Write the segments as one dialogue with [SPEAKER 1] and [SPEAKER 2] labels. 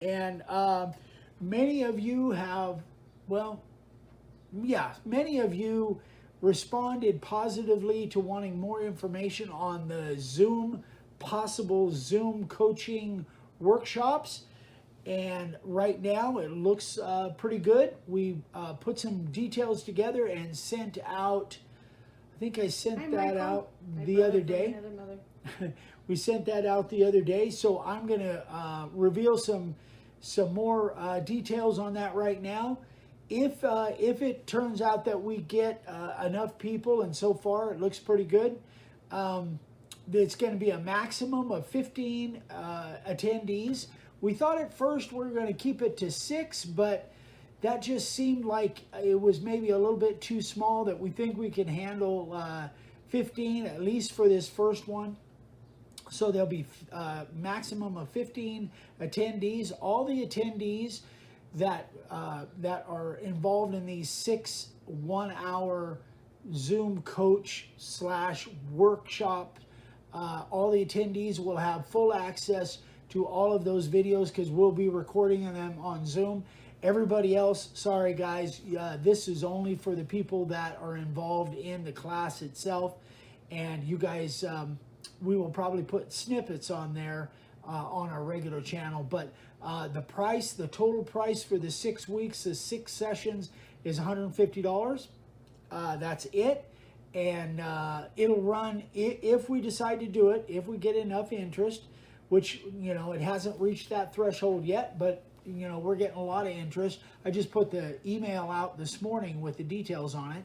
[SPEAKER 1] And many of you have, well, yeah, many of you responded positively to wanting more information on the possible Zoom coaching workshops. And right now it looks pretty good. We put some details together and sent out, I think I sent that out the other day. We sent that out the other day. So I'm going to reveal some more details on that right now. If it turns out that we get enough people, and so far it looks pretty good, it's going to be a maximum of 15 attendees. We thought at first we were going to keep it to 6, but that just seemed like it was maybe a little bit too small, that we think we can handle 15, at least for this first one. So there'll be a maximum of 15 attendees. All the attendees that are involved in these 6 1-hour Zoom coach / workshop, all the attendees will have full access to all of those videos, because we'll be recording them on Zoom. Everybody else, sorry guys, this is only for the people that are involved in the class itself. And you guys, we will probably put snippets on there on our regular channel. But the total price for the 6 weeks, the 6 sessions, is $150. That's it. And it'll run, if we decide to do it, if we get enough interest, which, it hasn't reached that threshold yet, but, we're getting a lot of interest. I just put the email out this morning with the details on it.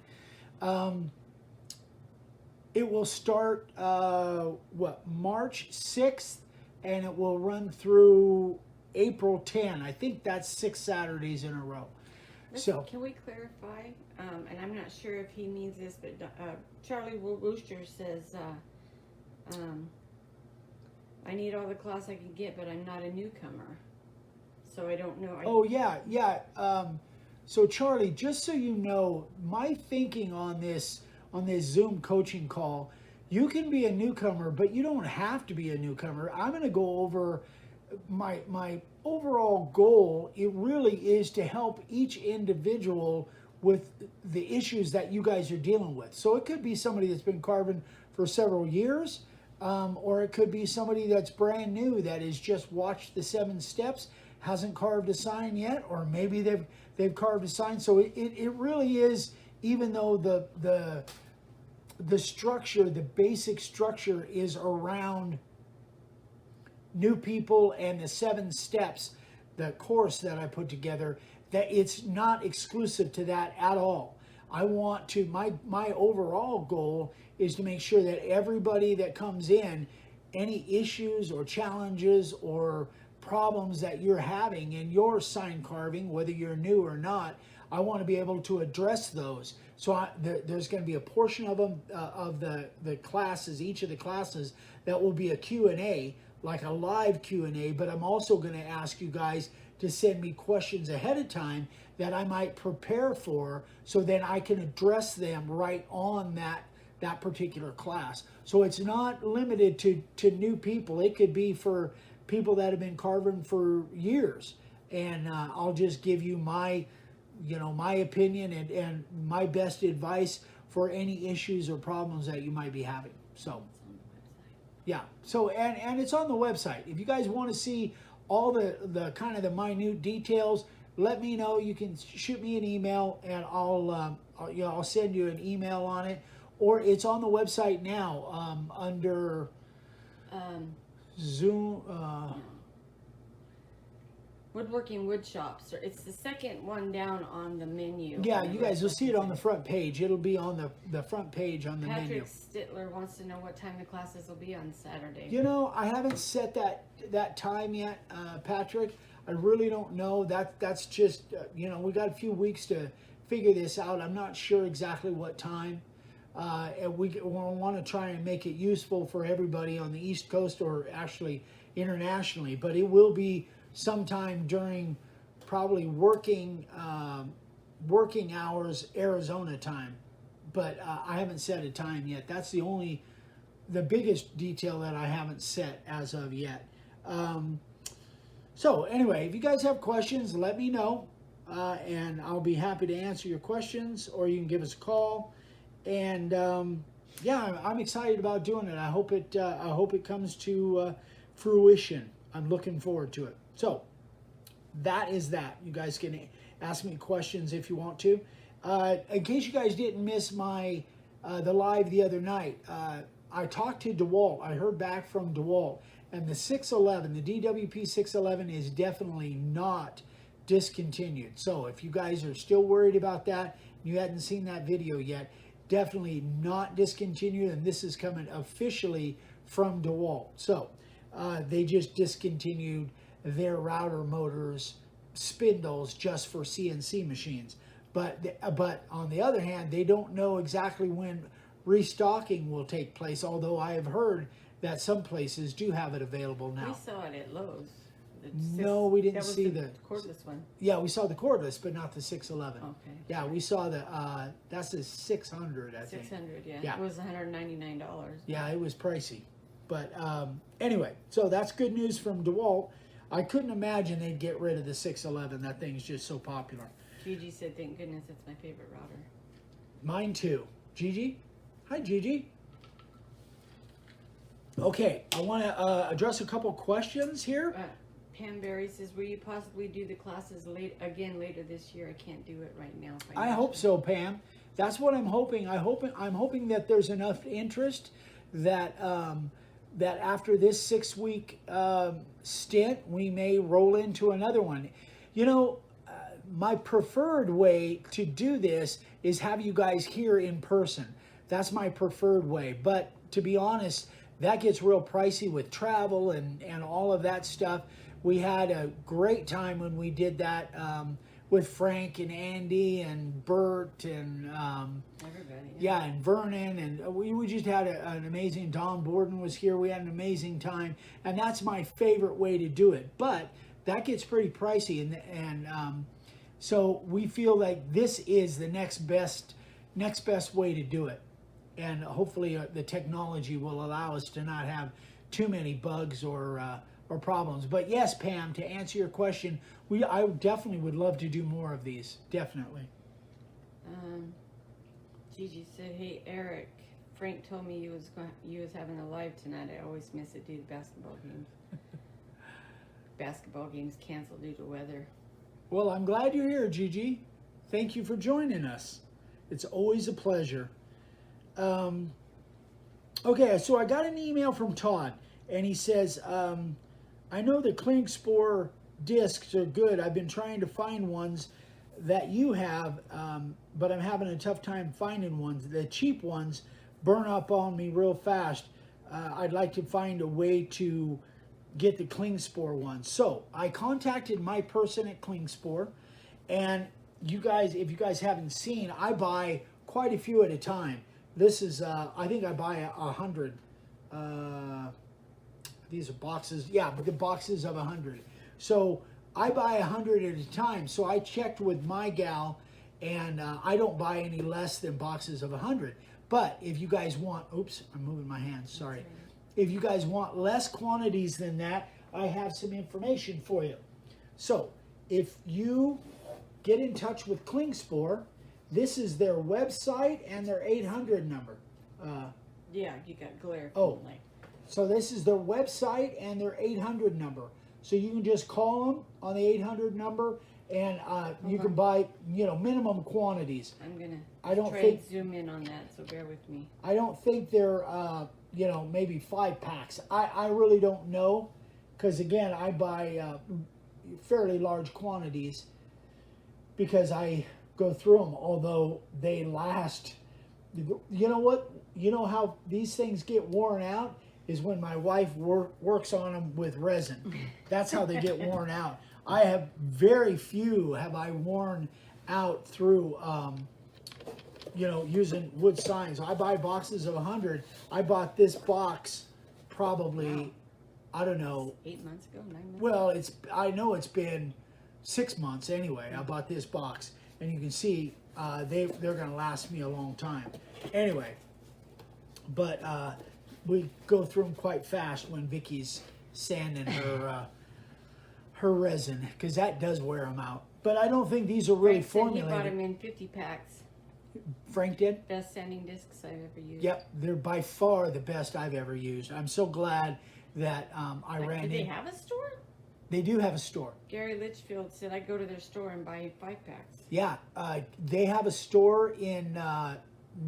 [SPEAKER 1] It will start, March 6th, and it will run through April 10. I think that's 6 Saturdays in a row. So
[SPEAKER 2] can we clarify? And I'm not sure if he means this, but Charlie Wooster says, I need all the class I can get, but I'm not a newcomer, so I don't know.
[SPEAKER 1] Yeah. So Charlie, just so you know, my thinking on this Zoom coaching call, you can be a newcomer, but you don't have to be a newcomer. I'm going to go over my overall goal. It really is to help each individual with the issues that you guys are dealing with. So it could be somebody that's been carving for several years, or it could be somebody that's brand new that has just watched the 7 steps, hasn't carved a sign yet, or maybe they've carved a sign. So it really is, even though the structure, the basic structure is around new people and the 7 steps, the course that I put together, that it's not exclusive to that at all. I want to, my overall goal is to make sure that everybody that comes in, any issues or challenges or problems that you're having in your sign carving, whether you're new or not, I want to be able to address those. So there's going to be a portion of them, of the classes, each of the classes, that will be a Q&A, like a live Q&A, but I'm also going to ask you guys to send me questions ahead of time that I might prepare for, so then I can address them right on that particular class. So it's not limited to new people. It could be for people that have been carving for years. And I'll just give you my opinion and my best advice for any issues or problems that you might be having. So, yeah. So, and it's on the website. If you guys want to see all the kind of the minute details, let me know. You can shoot me an email, and I'll send you an email on it. Or it's on the website now under Zoom.
[SPEAKER 2] Woodworking wood shops. It's the second one down on the menu.
[SPEAKER 1] Yeah, you guys will see it on the front page. It'll be on the front page on the menu.
[SPEAKER 2] Patrick Stittler wants to know what time the classes will be on Saturday.
[SPEAKER 1] I haven't set that time yet, Patrick. I really don't know. That's just, we got a few weeks to figure this out. I'm not sure exactly what time. And we want to try and make it useful for everybody on the East Coast, or actually internationally. But it will be sometime during probably working hours Arizona time, but I haven't set a time yet. That's the biggest detail that I haven't set as of yet. So anyway, if you guys have questions, let me know, and I'll be happy to answer your questions, or you can give us a call. And yeah, I'm excited about doing it. I hope it comes to fruition. I'm looking forward to it. So that is that. You guys can ask me questions if you want to. In case you guys didn't miss my the live the other night, I talked to Dewalt. I heard back from Dewalt, and the 611, the DWP 611 is definitely not discontinued. So if you guys are still worried about that, and you hadn't seen that video yet, definitely not discontinued, and this is coming officially from Dewalt. So they just discontinued their router motors, spindles, just for CNC machines. But on the other hand, they don't know exactly when restocking will take place, although I have heard that some places do have it available now.
[SPEAKER 2] We saw it at Lowe's.
[SPEAKER 1] No, we didn't see the
[SPEAKER 2] cordless one.
[SPEAKER 1] Yeah, we saw the cordless, but not the 611.
[SPEAKER 2] Okay.
[SPEAKER 1] Yeah, we saw the that's the 600, I think.
[SPEAKER 2] 600, yeah.
[SPEAKER 1] Yeah.
[SPEAKER 2] It was $199.
[SPEAKER 1] Yeah, it was pricey. But anyway, so that's good news from DeWalt. I couldn't imagine they'd get rid of the 611. That thing's just so popular.
[SPEAKER 2] Gigi said, thank goodness it's my favorite router.
[SPEAKER 1] Mine too. Gigi? Hi, Gigi. Okay, I want to address a couple questions here.
[SPEAKER 2] Pam Berry says, will you possibly do the classes again later this year? I can't do it right now.
[SPEAKER 1] I hope so, Pam. That's what I'm hoping. I'm hoping that there's enough interest that that after this 6-week stint, we may roll into another one. You know, my preferred way to do this is have you guys here in person. That's my preferred way. But to be honest, that gets real pricey with travel and all of that stuff. We had a great time when we did that with Frank and Andy and Bert and
[SPEAKER 2] everybody.
[SPEAKER 1] Yeah, and Vernon, and we just had an amazing. Don Borden was here. We had an amazing time, and that's my favorite way to do it. But that gets pretty pricey, and so we feel like this is the next best way to do it, and hopefully the technology will allow us to not have too many bugs or problems. But yes, Pam, to answer your question, I definitely would love to do more of these. Definitely.
[SPEAKER 2] Gigi said, "Hey Eric, Frank told me you was having a live tonight. I always miss it due to basketball games. Basketball games canceled due to weather."
[SPEAKER 1] Well, I'm glad you're here, Gigi. Thank you for joining us. It's always a pleasure. Okay, so I got an email from Todd, and he says, I know the Klingspor discs are good. I've been trying to find ones that you have, but I'm having a tough time finding ones. The cheap ones burn up on me real fast. I'd like to find a way to get the Klingspor ones. So I contacted my person at Klingspor, and you guys, if you guys haven't seen, I buy quite a few at a time. This is, I think I buy 100. These are boxes, yeah, but the boxes of 100. So I buy 100 at a time. So I checked with my gal, and I don't buy any less than boxes of 100. But if you guys want, oops, I'm moving my hands, sorry. If you guys want less quantities than that, I have some information for you. So if you get in touch with Klingspor, this is their website and their 800 number.
[SPEAKER 2] Yeah, you got glare.
[SPEAKER 1] Oh, so this is their website and their 800 number. So you can just call them on the 800 number, and you can buy, minimum quantities.
[SPEAKER 2] I'm gonna zoom in on that, so bear with me.
[SPEAKER 1] I don't think they're, maybe 5 packs. I really don't know, because again, I buy fairly large quantities because I go through them, although they last. You know what? You know how these things get worn out is when my wife works on them with resin. That's how they get worn out. I have very few have I worn out through, using wood signs. I buy boxes of 100. I bought this box probably, I don't know.
[SPEAKER 2] 8 months ago, 9 months
[SPEAKER 1] Well, I know it's been 6 months anyway. I bought this box, and you can see they're going to last me a long time. Anyway, but we go through them quite fast when Vicky's sanding her resin, because that does wear them out. But I don't think these are really
[SPEAKER 2] Frank said he
[SPEAKER 1] formulated.
[SPEAKER 2] bought them in 50 packs.
[SPEAKER 1] Frank did?
[SPEAKER 2] Best sanding discs I've ever used.
[SPEAKER 1] Yep, they're by far the best I've ever used. I'm so glad that I ran
[SPEAKER 2] Do
[SPEAKER 1] in.
[SPEAKER 2] they have a store?
[SPEAKER 1] They do have a store.
[SPEAKER 2] Gary Litchfield said I go to their store and buy 5 packs.
[SPEAKER 1] Yeah, they have a store in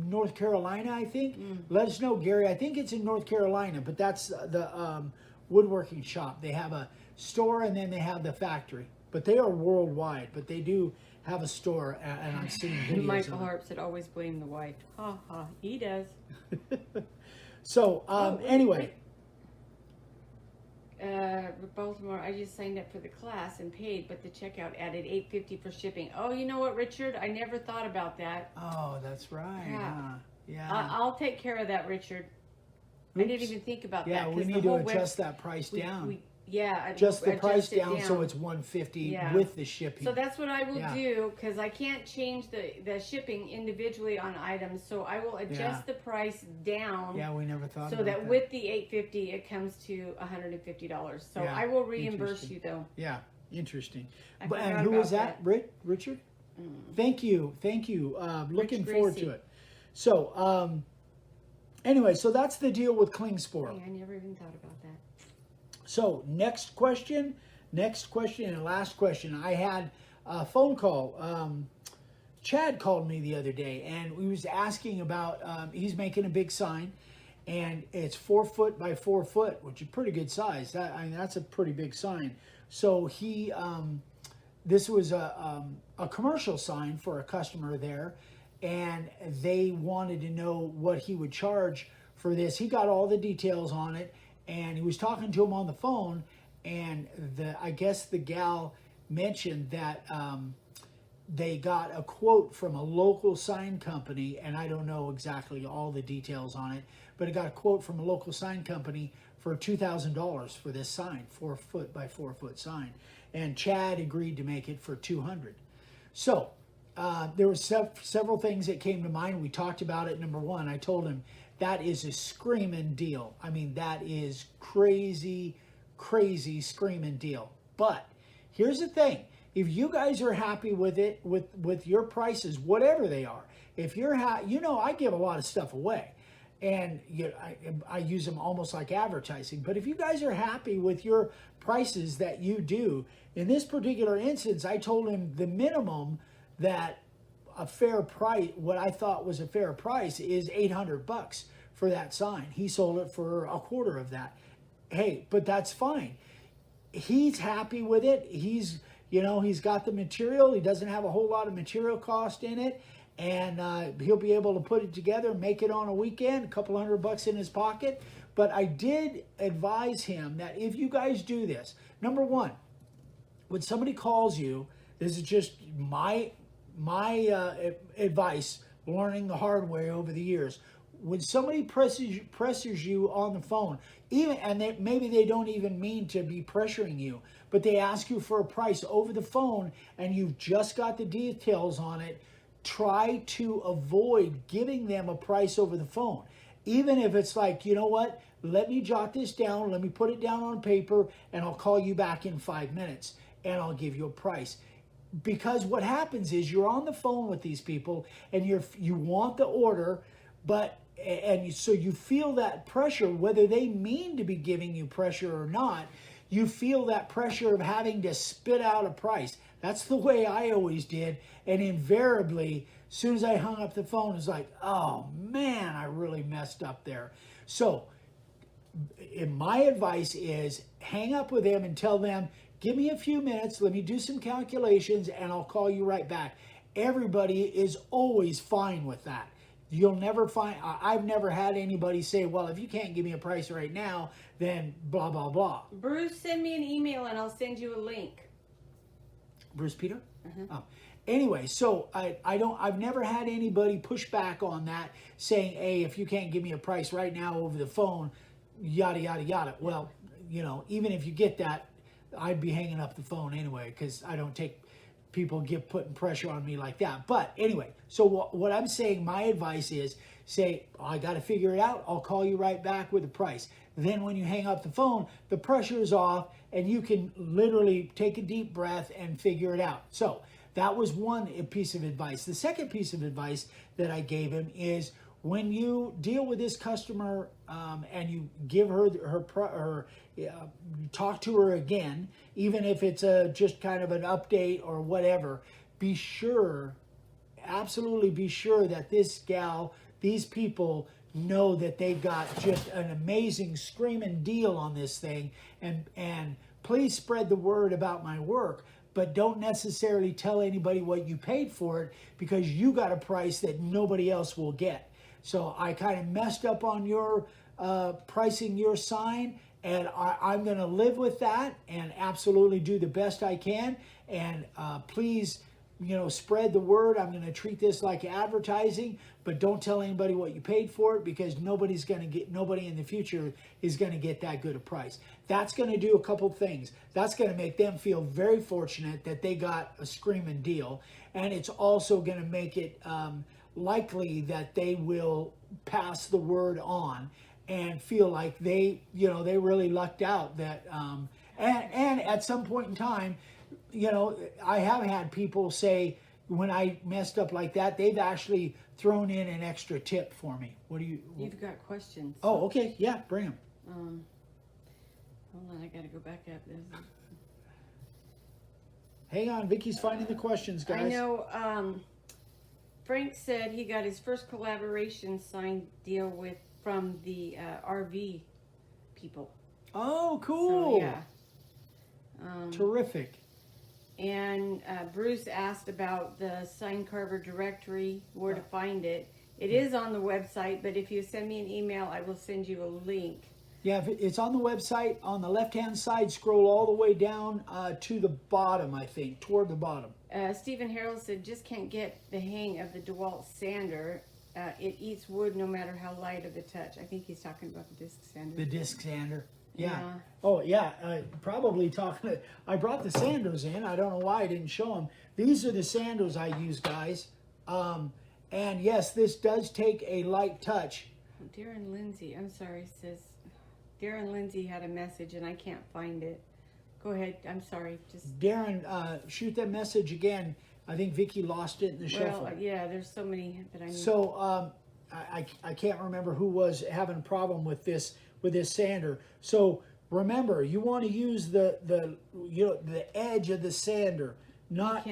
[SPEAKER 1] North Carolina, I think. Let us know, Gary. I think it's in North Carolina, but that's the woodworking shop. They have a store and then they have the factory. But they are worldwide, but they do have a store, and I'm seeing videos
[SPEAKER 2] Michael
[SPEAKER 1] of it.
[SPEAKER 2] Harp said always blame the wife. Ha ha, he does.
[SPEAKER 1] So, anyway.
[SPEAKER 2] Baltimore, I just signed up for the class and paid, but the checkout added $8.50 for shipping. Oh, you know what, Richard? I never thought about that.
[SPEAKER 1] Oh, that's right.
[SPEAKER 2] Yeah.
[SPEAKER 1] Huh? Yeah.
[SPEAKER 2] I'll take care of that, Richard. I didn't even think about
[SPEAKER 1] Yeah,
[SPEAKER 2] that.
[SPEAKER 1] we
[SPEAKER 2] 'cause the
[SPEAKER 1] need to
[SPEAKER 2] whole
[SPEAKER 1] adjust that price down. Just the price down so it's $150 with the shipping.
[SPEAKER 2] So that's what I will
[SPEAKER 1] Yeah.
[SPEAKER 2] do, because I can't change the shipping individually on items. So I will adjust the price down.
[SPEAKER 1] Yeah, we never thought
[SPEAKER 2] so
[SPEAKER 1] about that.
[SPEAKER 2] that with the $8.50 it comes to $150. So
[SPEAKER 1] Yeah,
[SPEAKER 2] I will reimburse
[SPEAKER 1] interesting.
[SPEAKER 2] you though.
[SPEAKER 1] Yeah, interesting.
[SPEAKER 2] I
[SPEAKER 1] But, and
[SPEAKER 2] forgot
[SPEAKER 1] who was
[SPEAKER 2] about
[SPEAKER 1] that? Richard? Thank you. Looking
[SPEAKER 2] Rich
[SPEAKER 1] forward
[SPEAKER 2] Gracie.
[SPEAKER 1] to it. So, anyway, so that's the deal with Klingspor.
[SPEAKER 2] Hey, I never even thought about that.
[SPEAKER 1] So next question, and last question. I had a phone call. Chad called me the other day, and he was asking about. He's making a big sign, and it's 4 foot by 4 foot, which is pretty good size. That's a pretty big sign. So he, this was a commercial sign for a customer there, and they wanted to know what he would charge for this. He got all the details on it. And he was talking to him on the phone, and I guess the gal mentioned that they got a quote from a local sign company, and I don't know exactly all the details on it, but it got a quote from a local sign company for $2,000 for this sign, 4 foot by 4 foot sign, and Chad agreed to make it for $200. So there were several things that came to mind. We talked about it. Number one, I told him, that is a screaming deal. I mean, that is crazy, crazy screaming deal. But here's the thing. If you guys are happy with it, with your prices, whatever they are, if you're I give a lot of stuff away. And I use them almost like advertising. But if you guys are happy with your prices that you do, in this particular instance, I told him the minimum that a fair price, what I thought was a fair price, is $800 for that sign. He sold it for a quarter of that. Hey, but that's fine. He's happy with it. He's got the material. He doesn't have a whole lot of material cost in it, and he'll be able to put it together, make it on a weekend, a couple $100 in his pocket. But I did advise him that if you guys do this, number one, when somebody calls you, this is just my advice, learning the hard way over the years. When somebody presses you on the phone, maybe they don't even mean to be pressuring you, but they ask you for a price over the phone and you've just got the details on it, try to avoid giving them a price over the phone. Even if it's like, you know what, let me jot this down, let me put it down on paper, and I'll call you back in 5 minutes and I'll give you a price. Because what happens is you're on the phone with these people and you want the order, so you feel that pressure, whether they mean to be giving you pressure or not. You feel that pressure of having to spit out a price. That's the way I always did, and invariably, as soon as I hung up the phone, it's like, oh man, I really messed up there. So my advice is hang up with them and tell them, give me a few minutes, let me do some calculations, and I'll call you right back. Everybody is always fine with that. You'll never find, I've never had anybody say, well, if you can't give me a price right now, then blah, blah, blah.
[SPEAKER 2] Bruce, send me an email and I'll send you a link.
[SPEAKER 1] Bruce Peter? Oh. Anyway, so I've never had anybody push back on that, saying, hey, if you can't give me a price right now over the phone, yada, yada, yada. Well, even if you get that, I'd be hanging up the phone anyway, because I don't take people putting pressure on me like that. But anyway, so what I'm saying, my advice is, say, I got to figure it out. I'll call you right back with a price. then when you hang up the phone, the pressure is off and you can literally take a deep breath and figure it out. So that was one piece of advice. The second piece of advice that I gave him is when you deal with this customer and you give her talk to her again, even if it's just kind of an update or whatever, be sure, absolutely be sure that this gal, these people know that they've got just an amazing screaming deal on this thing, and please spread the word about my work, but don't necessarily tell anybody what you paid for it, because you got a price that nobody else will get. So I kind of messed up on your pricing your sign, and I'm going to live with that and absolutely do the best I can. And please, spread the word. I'm going to treat this like advertising, but don't tell anybody what you paid for it, because nobody in the future is going to get that good a price. That's going to do a couple things. That's going to make them feel very fortunate that they got a screaming deal, and it's also going to make it likely that they will pass the word on and feel like they really lucked out. That and at some point in time, I have had people say when I messed up like that, they've actually thrown in an extra tip for me. What do you?
[SPEAKER 2] You've got questions.
[SPEAKER 1] Oh, okay, yeah, bring them.
[SPEAKER 2] Hold on, I gotta go back up this.
[SPEAKER 1] Hang on, Vicky's finding the questions, guys.
[SPEAKER 2] I know. Frank said he got his first collaboration signed deal from the RV people.
[SPEAKER 1] Oh, cool.
[SPEAKER 2] So, yeah.
[SPEAKER 1] Terrific.
[SPEAKER 2] And Bruce asked about the sign carver directory, where to find it. It is on the website, but if you send me an email, I will send you a link.
[SPEAKER 1] Yeah, it's on the website. On the left-hand side, scroll all the way down to the bottom, I think, toward the bottom.
[SPEAKER 2] Stephen Harrell said, just can't get the hang of the Dewalt sander. It eats wood no matter how light of a touch. I think he's talking about the disc sander.
[SPEAKER 1] The disc sander. Yeah.
[SPEAKER 2] Yeah.
[SPEAKER 1] Oh, yeah. Probably talking. I brought the sanders in. I don't know why I didn't show them. These are the sanders I use, guys. And yes, this does take a light touch.
[SPEAKER 2] Darren Lindsay, I'm sorry, says Darren Lindsay had a message and I can't find it. Go ahead. I'm sorry. Just
[SPEAKER 1] Darren, shoot that message again. I think Vicky lost it in the shuffle.
[SPEAKER 2] Well, yeah. There's so many that I need.
[SPEAKER 1] So I can't remember who was having a problem with this sander. So remember, you want to use the edge of the sander, not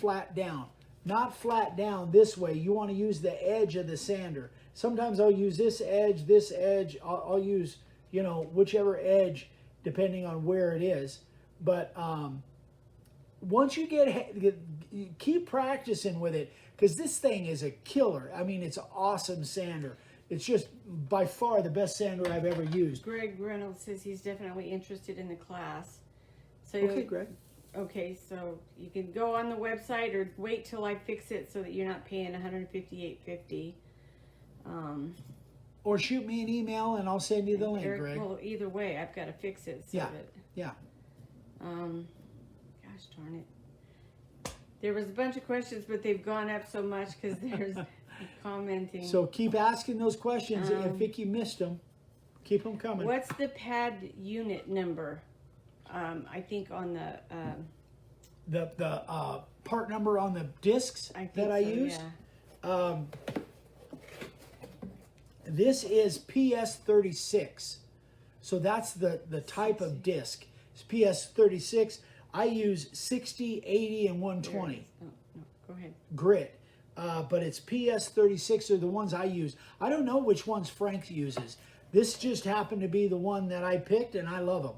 [SPEAKER 1] flat down. Not flat down this way. You want to use the edge of the sander. Sometimes I'll use this edge. I'll use whichever edge depending on where it is. But once you keep practicing with it, because this thing is a killer. I mean, it's an awesome sander. It's just by far the best sander I've ever used.
[SPEAKER 2] Greg Reynolds says he's definitely interested in the class. So
[SPEAKER 1] okay, Greg.
[SPEAKER 2] Okay, so you can go on the website or wait till I fix it so that you're not paying $158.50.
[SPEAKER 1] Or shoot me an email and I'll send you the link,
[SPEAKER 2] Eric,
[SPEAKER 1] Greg.
[SPEAKER 2] well, either way, I've got to fix it. So
[SPEAKER 1] yeah.
[SPEAKER 2] that,
[SPEAKER 1] Yeah.
[SPEAKER 2] Gosh darn it. There was a bunch of questions, but they've gone up so much because there's commenting.
[SPEAKER 1] So keep asking those questions. If Vicky missed them, keep them coming.
[SPEAKER 2] What's the pad unit number? I think on
[SPEAKER 1] the part number on the discs that I used.
[SPEAKER 2] Yeah.
[SPEAKER 1] This is PS36, so that's the type of disc. It's PS36. I use 60, 80, and 120.
[SPEAKER 2] Oh, no, go ahead.
[SPEAKER 1] Grit, but it's PS36 are the ones I use. I don't know which ones Frank uses. This just happened to be the one that I picked, and I love them.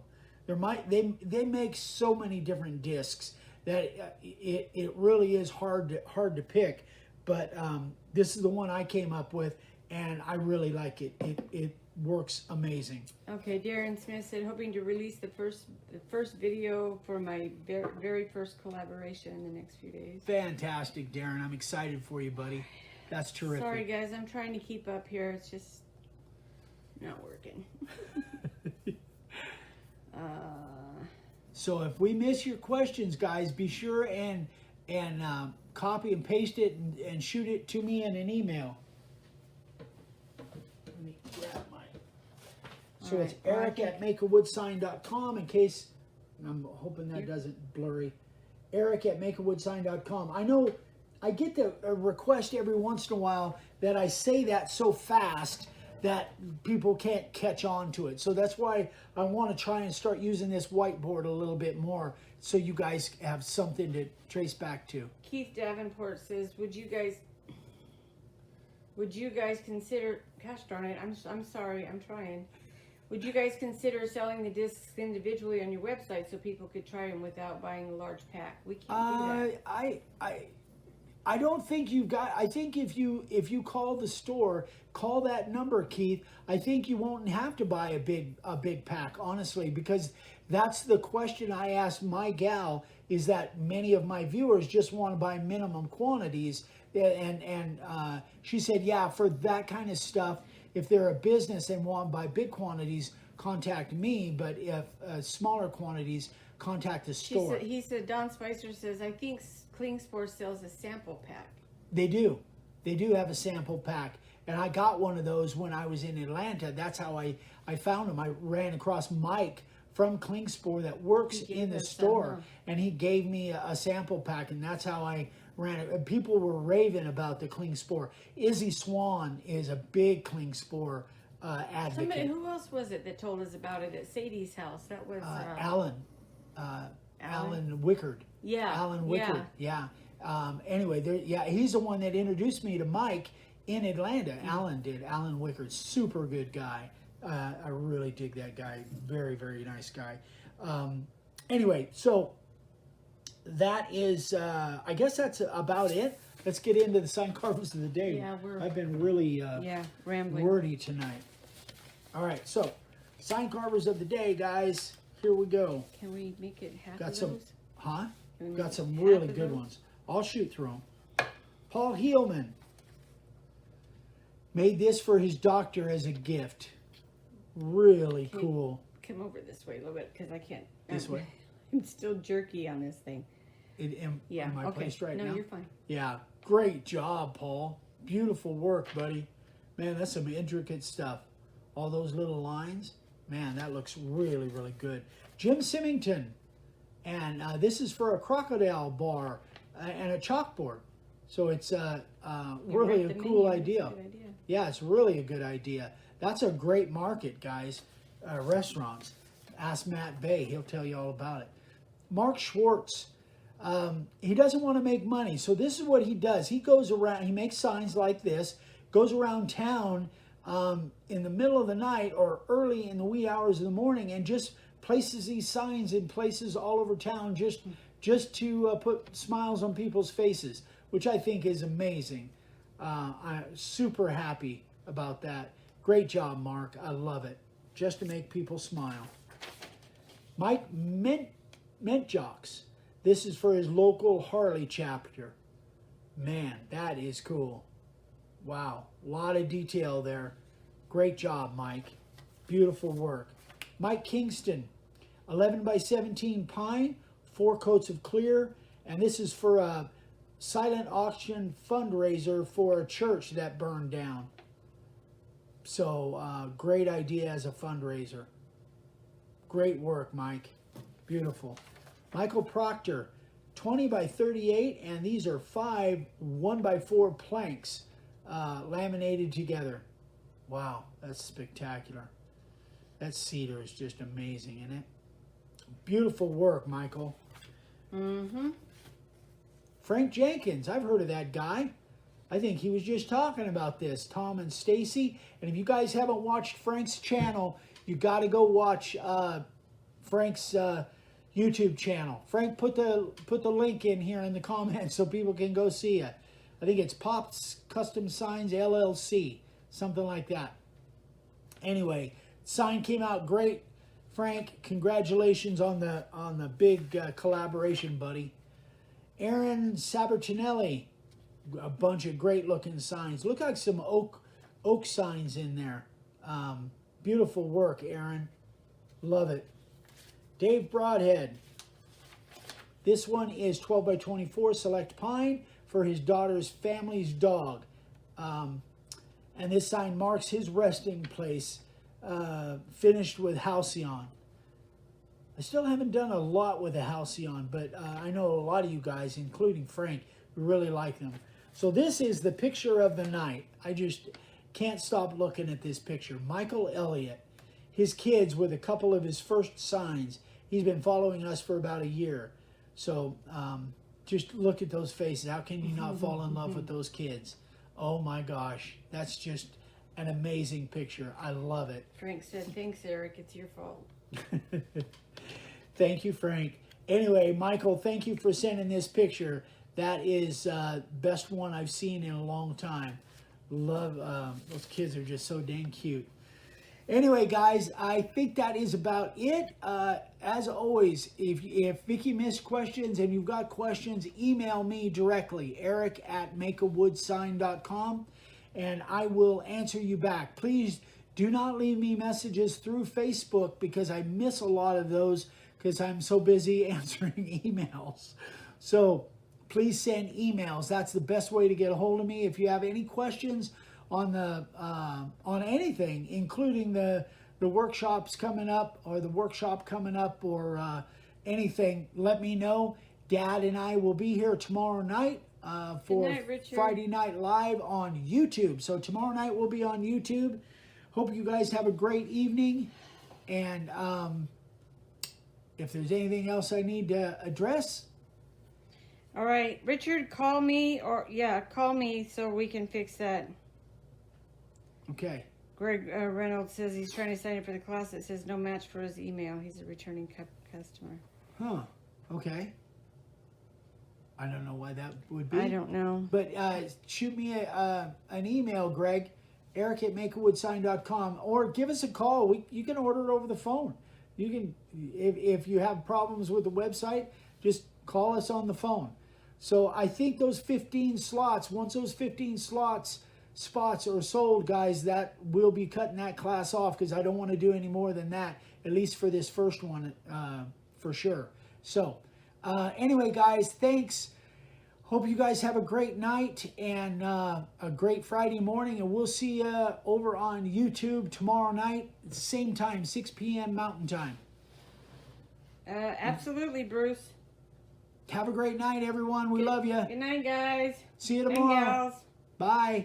[SPEAKER 1] They make so many different discs that it really is hard to pick. But this is the one I came up with, and I really like it. It works amazing.
[SPEAKER 2] Okay, Darren Smith said, hoping to release the first video for my very first collaboration in the next few days.
[SPEAKER 1] Fantastic, Darren. I'm excited for you, buddy. That's terrific.
[SPEAKER 2] Sorry, guys. I'm trying to keep up here. It's just not working.
[SPEAKER 1] So if we miss your questions, guys, be sure and copy and paste it and shoot it to me in an email. Let me grab mine. So it's
[SPEAKER 2] Well, I
[SPEAKER 1] Eric
[SPEAKER 2] think-
[SPEAKER 1] at makeawoodsign.com in case, I'm hoping that doesn't blurry. Eric at makeawoodsign.com. I know I get the request every once in a while that I say that so fast that people can't catch on to it. So that's why I want to try and start using this whiteboard a little bit more so you guys have something to trace back to.
[SPEAKER 2] Keith Davenport says, would you guys consider, gosh darn it, I'm sorry, I'm trying. Would you guys consider selling the discs individually on your website so people could try them without buying a large pack? We can't do that.
[SPEAKER 1] I don't think you've got. I think if you call the store, call that number, Keith. I think you won't have to buy a big pack, honestly, because that's the question I asked my gal. Is that many of my viewers just want to buy minimum quantities, and she said, yeah, for that kind of stuff, if they're a business and want to buy big quantities, contact me. But if smaller quantities, contact the store.
[SPEAKER 2] He said, Don Spicer says, I think Klingspor sells a sample pack.
[SPEAKER 1] They do. They do have a sample pack. And I got one of those when I was in Atlanta. That's how I found them. I ran across Mike from Klingspor that works in the store. And he gave me a sample pack. And that's how I ran it. And people were raving about the Klingspor. Izzy Swan is a big Klingspor advocate.
[SPEAKER 2] Who else was it that told us about it at Sadie's house? That was
[SPEAKER 1] Alan Wickard.
[SPEAKER 2] Yeah.
[SPEAKER 1] Alan Wickard. Yeah. Anyway, he's the one that introduced me to Mike in Atlanta. Alan did. Alan Wickard, super good guy. I really dig that guy. Very, very nice guy. Anyway, so that is, I guess that's about it. Let's get into the sign carvers of the day.
[SPEAKER 2] Yeah,
[SPEAKER 1] I've been really
[SPEAKER 2] rambling.
[SPEAKER 1] wordy tonight. All right, so sign carvers of the day, guys. Here we go.
[SPEAKER 2] Can we make it half
[SPEAKER 1] Got
[SPEAKER 2] of
[SPEAKER 1] some,
[SPEAKER 2] those?
[SPEAKER 1] huh?
[SPEAKER 2] Can we
[SPEAKER 1] Got
[SPEAKER 2] make
[SPEAKER 1] some
[SPEAKER 2] half
[SPEAKER 1] really
[SPEAKER 2] of
[SPEAKER 1] good
[SPEAKER 2] those?
[SPEAKER 1] ones. I'll shoot through them. Paul Heelman made this for his doctor as a gift. Really cool.
[SPEAKER 2] Come over this way a little bit because I can't.
[SPEAKER 1] This way?
[SPEAKER 2] I'm still jerky on this thing.
[SPEAKER 1] Am I
[SPEAKER 2] okay.
[SPEAKER 1] placed right now?
[SPEAKER 2] No, you're fine.
[SPEAKER 1] Yeah, great job, Paul. Beautiful work, buddy. Man, that's some intricate stuff. All those little lines. Man, that looks really, really good. Jim Symington. And this is for a crocodile bar and a chalkboard. So it's really a cool idea. Yeah, it's really a good idea. That's a great market, guys. Restaurants. Ask Matt Bay. He'll tell you all about it. Mark Schwartz. He doesn't want to make money. So this is what he does. He goes around. He makes signs like this. Goes around town in the middle of the night or early in the wee hours of the morning and just places these signs in places all over town just to put smiles on people's faces, which I think is amazing. I'm super happy about that. Great job, Mark. I love it. Just to make people smile. Mike Mentjocks. This is for his local Harley chapter. Man, that is cool. Wow, a lot of detail there. Great job, Mike. Beautiful work. Mike Kingston, 11 by 17 pine, 4 coats of clear, and this is for a silent auction fundraiser for a church that burned down. So, great idea as a fundraiser. Great work, Mike. Beautiful. Michael Proctor, 20 by 38, and these are 5 1x4 planks laminated together. Wow, that's spectacular. That cedar is just amazing, isn't it? Beautiful work, Michael.
[SPEAKER 2] Mm-hmm.
[SPEAKER 1] Frank Jenkins, I've heard of that guy. I think he was just talking about this, Tom and Stacy. And if you guys haven't watched Frank's channel, you got to go watch Frank's YouTube channel. Frank, put the link in here in the comments so people can go see it. I think it's Pops Custom Signs LLC, something like that. Anyway, sign came out great. Frank, congratulations on the big collaboration, buddy. Aaron Sabertinelli, a bunch of great looking signs. Look like some oak signs in there. Beautiful work, Aaron. Love it. Dave Broadhead. This one is 12 by 24 select pine for his daughter's family's dog. And this sign marks his resting place finished with Halcyon. I still haven't done a lot with the Halcyon, but I know a lot of you guys, including Frank, really like them. So this is the picture of the night. I just can't stop looking at this picture. Michael Elliott, his kids with a couple of his first signs. He's been following us for about a year. So just look at those faces. How can you not fall in love with those kids? Oh my gosh, that's just an amazing picture. I love it.
[SPEAKER 2] Frank said, thanks, Eric. It's your fault.
[SPEAKER 1] Thank you, Frank. Anyway, Michael, thank you for sending this picture. That is best one I've seen in a long time. Love, those kids are just so dang cute. Anyway, guys, I think that is about it. As always, if Vicky missed questions and you've got questions, email me directly, eric@makeawoodsign.com, and I will answer you back. Please do not leave me messages through Facebook because I miss a lot of those because I'm so busy answering emails. So please send emails. That's the best way to get a hold of me. If you have any questions on the on anything, including the workshops coming up or the workshop coming up or anything, let me know. Dad and I will be here tomorrow night for Friday Night Live on YouTube. So tomorrow night we'll be on YouTube. Hope you guys have a great evening. And if there's anything else I need to address.
[SPEAKER 2] All right, Richard, call me call me so we can fix that.
[SPEAKER 1] Okay.
[SPEAKER 2] Greg Reynolds says he's trying to sign up for the class. It says no match for his email. He's a returning customer.
[SPEAKER 1] Huh. Okay. I don't know why that would be.
[SPEAKER 2] I don't know.
[SPEAKER 1] But shoot me an email, Greg, eric@makeawoodsign.com, or give us a call. You can order it over the phone. You can, if you have problems with the website, just call us on the phone. So I think those 15 slots, once those 15 spots are sold, guys, that we'll be cutting that class off because I don't want to do any more than that, at least for this first one, for sure. So anyway, guys, thanks. Hope you guys have a great night and a great Friday morning, and we'll see you over on YouTube tomorrow night at the same time, 6 p.m. Mountain Time.
[SPEAKER 2] Absolutely, Bruce.
[SPEAKER 1] Have a great night, everyone. We love you.
[SPEAKER 2] Good night, guys.
[SPEAKER 1] See you tomorrow.
[SPEAKER 2] And gals.
[SPEAKER 1] Bye.